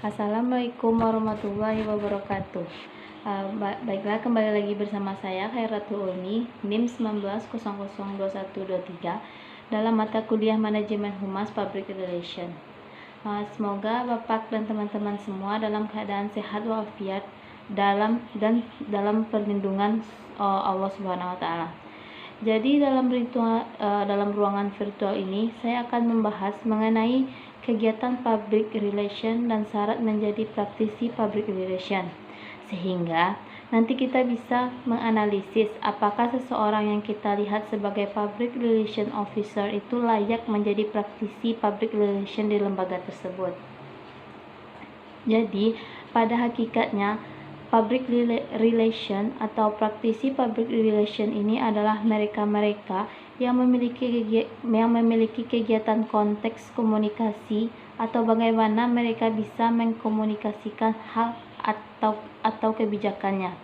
Assalamualaikum warahmatullahi wabarakatuh. Baiklah, kembali lagi bersama saya Khairatul Ulmi, NIM 19002123 dalam mata kuliah Manajemen Humas Public Relation. Semoga Bapak dan teman-teman semua dalam keadaan sehat walafiat dalam perlindungan Allah Subhanahu wa taala. Jadi dalam ruangan virtual ini saya akan membahas mengenai kegiatan public relation dan syarat menjadi praktisi public relation, sehingga nanti kita bisa menganalisis apakah seseorang yang kita lihat sebagai public relation officer itu layak menjadi praktisi public relation di lembaga tersebut. Jadi pada hakikatnya public relation atau praktisi public relation ini adalah mereka-mereka yang memiliki kegiatan konteks komunikasi atau bagaimana mereka bisa mengkomunikasikan hal atau kebijakannya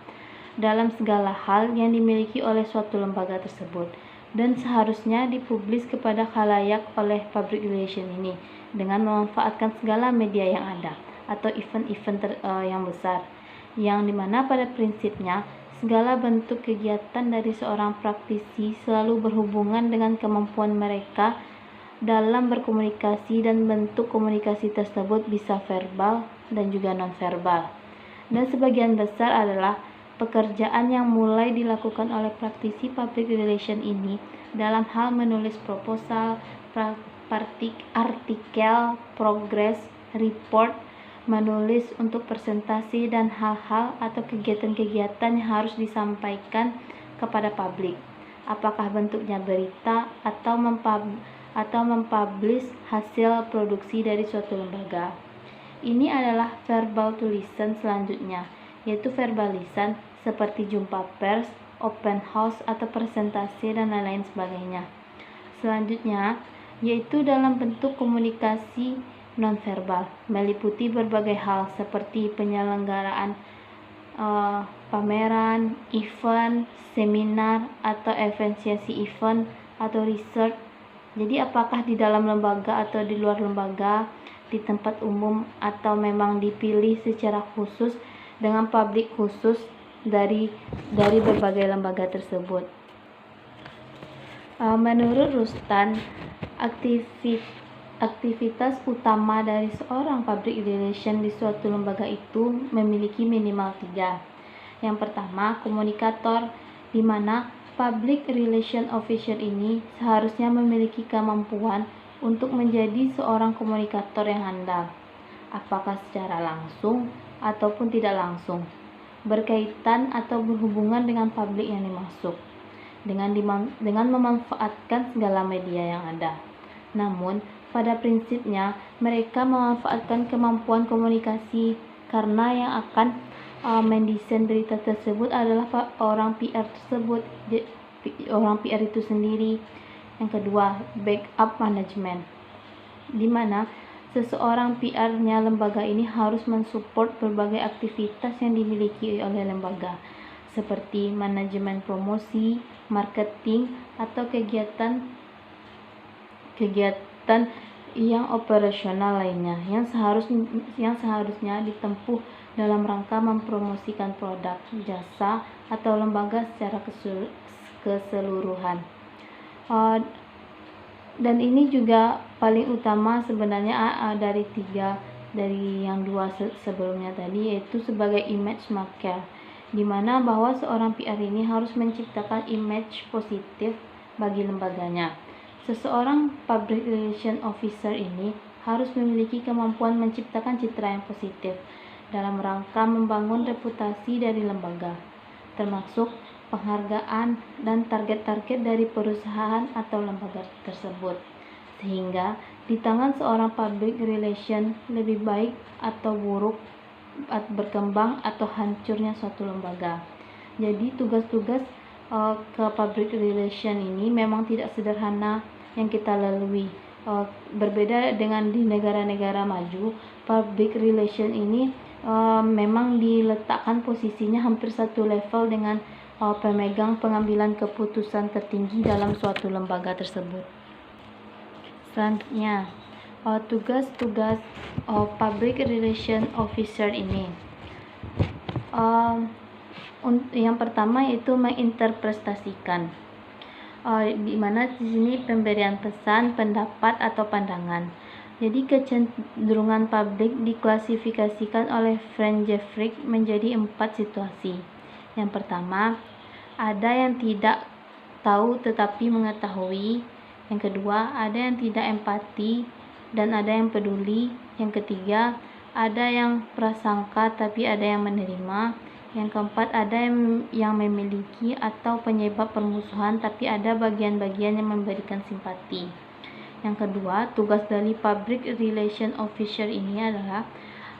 dalam segala hal yang dimiliki oleh suatu lembaga tersebut, dan seharusnya dipublis kepada khalayak oleh public relation ini dengan memanfaatkan segala media yang ada atau event-event yang besar, yang dimana pada prinsipnya segala bentuk kegiatan dari seorang praktisi selalu berhubungan dengan kemampuan mereka dalam berkomunikasi, dan bentuk komunikasi tersebut bisa verbal dan juga non-verbal. Dan sebagian besar adalah pekerjaan yang mulai dilakukan oleh praktisi public relation ini dalam hal menulis proposal, artikel, progress report, menulis untuk presentasi, dan hal-hal atau kegiatan-kegiatan yang harus disampaikan kepada publik. Apakah bentuknya berita atau mempublish hasil produksi dari suatu lembaga. Ini adalah verbal to listen selanjutnya, yaitu verbal lisan seperti jumpa pers, open house atau presentasi dan lain-lain sebagainya. Selanjutnya yaitu dalam bentuk komunikasi nonverbal, meliputi berbagai hal seperti penyelenggaraan pameran, event, seminar, atau evaluasi event atau research. Jadi apakah di dalam lembaga atau di luar lembaga, di tempat umum, atau memang dipilih secara khusus dengan publik khusus dari berbagai lembaga tersebut. Menurut Rustan, aktivitas utama dari seorang public relation di suatu lembaga itu memiliki minimal 3. Yang pertama, komunikator, di mana public relation officer ini seharusnya memiliki kemampuan untuk menjadi seorang komunikator yang handal, apakah secara langsung ataupun tidak langsung, berkaitan atau berhubungan dengan publik yang dimaksud, dengan memanfaatkan segala media yang ada. Namun pada prinsipnya mereka memanfaatkan kemampuan komunikasi karena yang akan mendesain berita tersebut adalah orang PR tersebut, orang PR itu sendiri. Yang kedua, backup management, di mana seseorang PR-nya lembaga ini harus mensupport berbagai aktivitas yang dimiliki oleh lembaga seperti manajemen promosi, marketing, atau kegiatan yang operasional lainnya yang seharusnya ditempuh dalam rangka mempromosikan produk, jasa, atau lembaga secara keseluruhan. Dan ini juga paling utama sebenarnya dari yang dua sebelumnya tadi, yaitu sebagai image maker, di mana bahwa seorang PR ini harus menciptakan image positif bagi lembaganya. Seseorang public relation officer ini harus memiliki kemampuan menciptakan citra yang positif dalam rangka membangun reputasi dari lembaga, termasuk penghargaan dan target-target dari perusahaan atau lembaga tersebut, sehingga di tangan seorang public relation lebih baik atau buruk berkembang atau hancurnya suatu lembaga. Jadi tugas-tugas ke public relation ini memang tidak sederhana yang kita lalui. Berbeda dengan di negara-negara maju, public relation ini memang diletakkan posisinya hampir satu level dengan pemegang pengambilan keputusan tertinggi dalam suatu lembaga tersebut. Selanjutnya, tugas-tugas public relation officer ini. Yang pertama yaitu menginterpretasikan, di mana di sini pemberian pesan, pendapat atau pandangan. Jadi kecenderungan publik diklasifikasikan oleh Frank Jeffrey menjadi 4 situasi. Yang pertama, ada yang tidak tahu tetapi mengetahui. Yang kedua, ada yang tidak empati dan ada yang peduli. Yang ketiga, ada yang prasangka tapi ada yang menerima. Yang keempat, ada yang memiliki atau penyebab permusuhan tapi ada bagian-bagian yang memberikan simpati. Yang kedua, tugas dari public relation officer ini adalah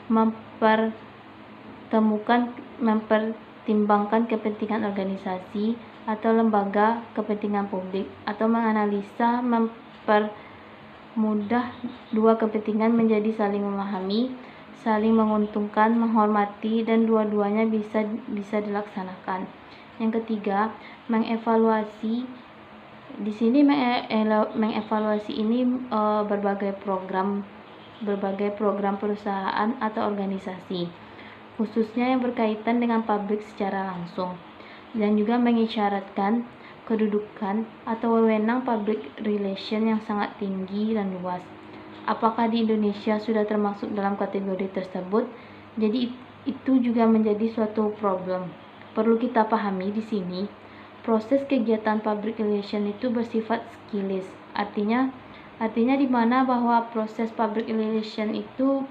mempertimbangkan kepentingan organisasi atau lembaga kepentingan publik, atau menganalisa mempermudah dua kepentingan menjadi saling memahami, saling menguntungkan, menghormati, dan dua-duanya bisa dilaksanakan. Yang ketiga, mengevaluasi. Di sini mengevaluasi ini berbagai program perusahaan atau organisasi, khususnya yang berkaitan dengan publik secara langsung, dan juga mengisyaratkan kedudukan atau wewenang public relation yang sangat tinggi dan luas. Apakah di Indonesia sudah termasuk dalam kategori tersebut? Jadi itu juga menjadi suatu problem. Perlu kita pahami di sini, proses kegiatan public relation itu bersifat skillless. Artinya di mana bahwa proses public relation itu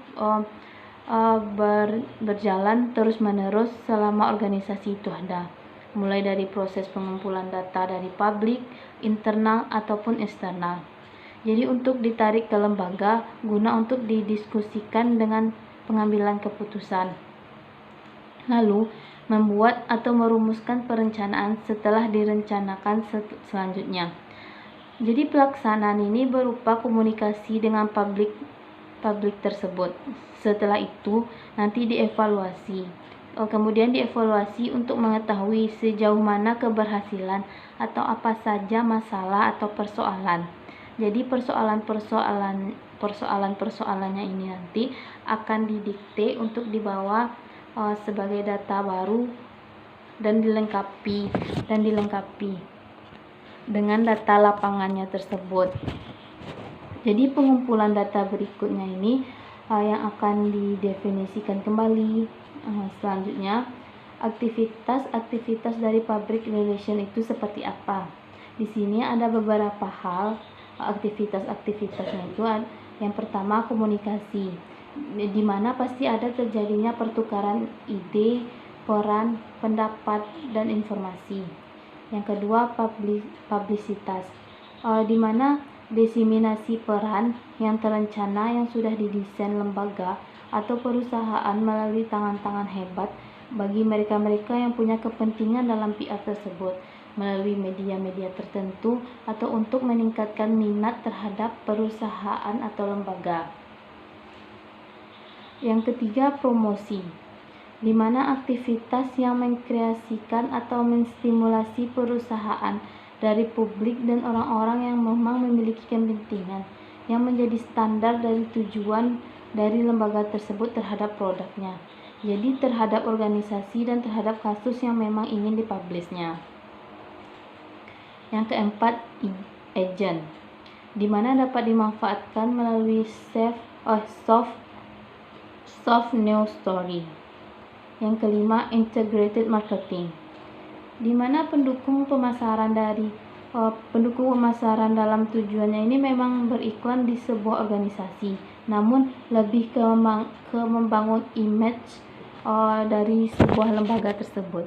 berjalan terus-menerus selama organisasi itu ada. Mulai dari proses pengumpulan data dari publik, internal ataupun eksternal. Jadi untuk ditarik ke lembaga guna untuk didiskusikan dengan pengambilan keputusan. Lalu membuat atau merumuskan perencanaan setelah direncanakan selanjutnya. Jadi pelaksanaan ini berupa komunikasi dengan publik tersebut. Setelah itu nanti dievaluasi. Kemudian dievaluasi untuk mengetahui sejauh mana keberhasilan atau apa saja masalah atau persoalan. Jadi persoalan-persoalannya ini nanti akan didikte untuk dibawa sebagai data baru dan dilengkapi dengan data lapangannya tersebut. Jadi pengumpulan data berikutnya ini yang akan didefinisikan kembali. Selanjutnya, aktivitas dari public relation itu seperti apa? Di sini ada beberapa hal aktivitasnya itu. Yang pertama, komunikasi, di mana pasti ada terjadinya pertukaran ide, peran, pendapat, dan informasi. Yang kedua, publisitas, di mana diseminasi peran yang terencana yang sudah didesain lembaga atau perusahaan melalui tangan-tangan hebat bagi mereka-mereka yang punya kepentingan dalam PR tersebut, melalui media-media tertentu atau untuk meningkatkan minat terhadap perusahaan atau lembaga. Yang ketiga, promosi, di mana aktivitas yang mengkreasikan atau menstimulasi perusahaan dari publik dan orang-orang yang memang memiliki kepentingan yang menjadi standar dari tujuan dari lembaga tersebut terhadap produknya. Jadi terhadap organisasi dan terhadap kasus yang memang ingin dipublishnya. Yang keempat, agent, di mana dapat dimanfaatkan melalui soft news story. Yang kelima, integrated marketing, di mana pendukung pemasaran dalam tujuannya ini memang beriklan di sebuah organisasi, namun lebih ke membangun image dari sebuah lembaga tersebut.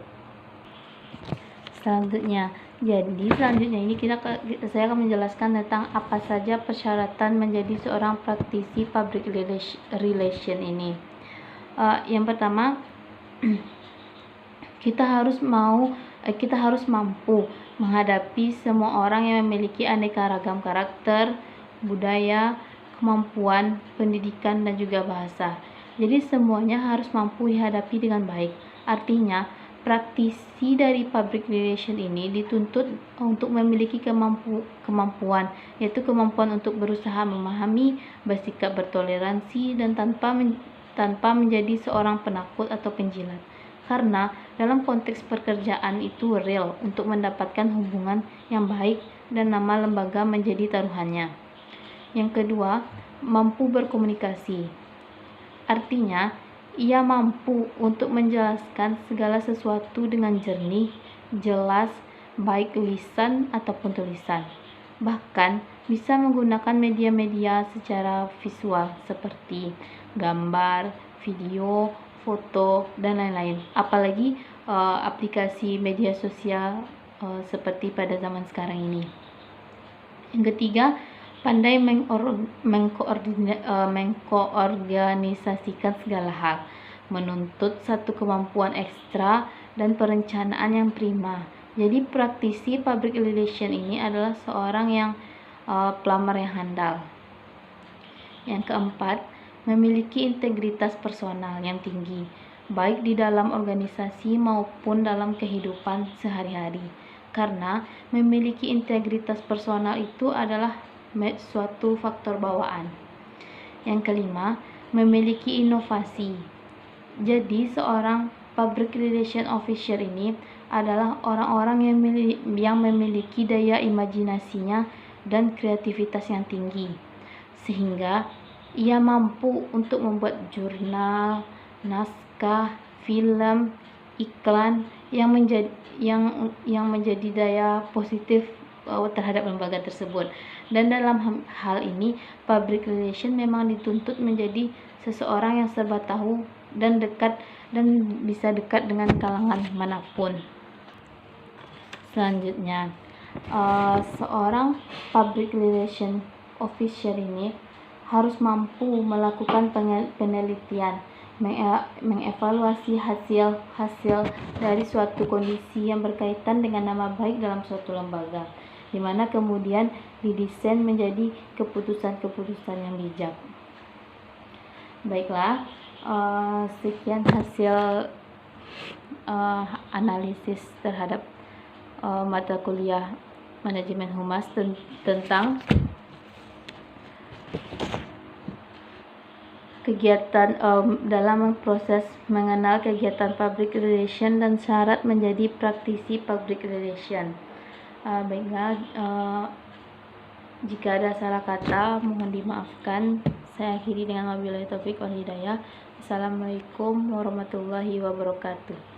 Selanjutnya ini saya akan menjelaskan tentang apa saja persyaratan menjadi seorang praktisi public relation ini. Yang pertama, kita harus mampu menghadapi semua orang yang memiliki aneka ragam karakter, budaya, kemampuan, pendidikan, dan juga bahasa. Jadi semuanya harus mampu dihadapi dengan baik. Artinya praktisi dari public relation ini dituntut untuk memiliki kemampuan, yaitu kemampuan untuk berusaha memahami, bersikap bertoleransi, dan tanpa menjadi seorang penakut atau penjilat. Karena dalam konteks pekerjaan itu real untuk mendapatkan hubungan yang baik dan nama lembaga menjadi taruhannya. Yang kedua, mampu berkomunikasi. Artinya, ia mampu untuk menjelaskan segala sesuatu dengan jernih, jelas, baik lisan ataupun tulisan. Bahkan bisa menggunakan media-media secara visual seperti gambar, video, foto, dan lain-lain. Apalagi aplikasi media sosial seperti pada zaman sekarang ini. Yang ketiga, pandai mengkoordinasikan segala hal, menuntut satu kemampuan ekstra dan perencanaan yang prima. Jadi praktisi public relation ini adalah seorang yang pelamar yang handal. Yang keempat, memiliki integritas personal yang tinggi, baik di dalam organisasi maupun dalam kehidupan sehari-hari. Karena memiliki integritas personal itu adalah suatu faktor bawaan. Yang kelima, memiliki inovasi. Jadi seorang public relation officer ini adalah orang-orang yang memiliki daya imajinasinya dan kreativitas yang tinggi, sehingga ia mampu untuk membuat jurnal, naskah, film, iklan yang menjadi daya positif terhadap lembaga tersebut. Dan dalam hal ini public relation memang dituntut menjadi seseorang yang serba tahu dan bisa dekat dengan kalangan manapun. Selanjutnya, seorang public relation officer ini harus mampu melakukan penelitian, mengevaluasi hasil dari suatu kondisi yang berkaitan dengan nama baik dalam suatu lembaga, di mana kemudian didesain menjadi keputusan-keputusan yang bijak. Baiklah, sekian hasil analisis terhadap mata kuliah manajemen humas tentang kegiatan dalam proses mengenal kegiatan public relation dan syarat menjadi praktisi public relation. Baiklah, jika ada salah kata mohon dimaafkan. Saya akhiri dengan wabillahi taufik wal hidayah. Assalamualaikum warahmatullahi wabarakatuh.